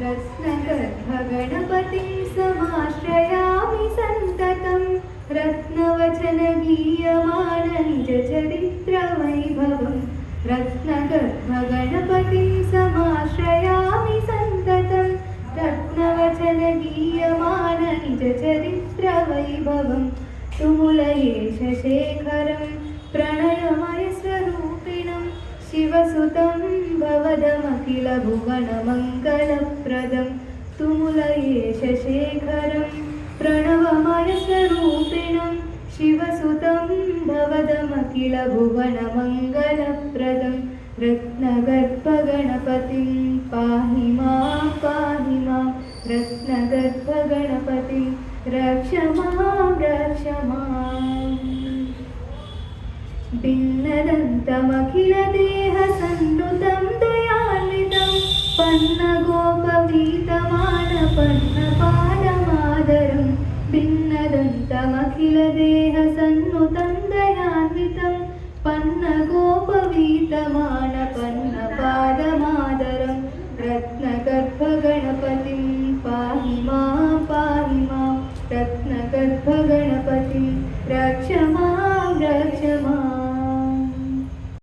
रत्नगर्भगणपतिं समाश्रयामि सन्ततं रत्नवचनगीयमान निजचरित्रवैभवम् रत्नगर्भगणपतिं समाश्रयामि सन्ततं रत्नवचनगीयमान निजचरित्रवैभवम् तुमुलयेश शेखरं प्रणयमयस्वरूपिणं शिवसुतं भवदमखिल भुवनमङ्गलप्रदं तुमुलयेश शेखरं प्रणवमयस्वरूपिणं शिवसुतं भवदमखिल भुवनमङ्गलप्रदं रत्नगर्भगणपतिं पाहि मां रत्नगर्भगणपतिं रक्ष मां भिन्नदन्तमखिलदेहसन्नुतं दयान्वितं पन्नगोपवीतमानपन्नपादमादरं भिन्नदन्तमखिलदेहसन्नुतं दयान्वितं पन्नगोपवीतमानपन्नपादमादरं रत्नगर्भगणपतिं पाहि मां रत्नगर्भगणपतिं रक्ष मां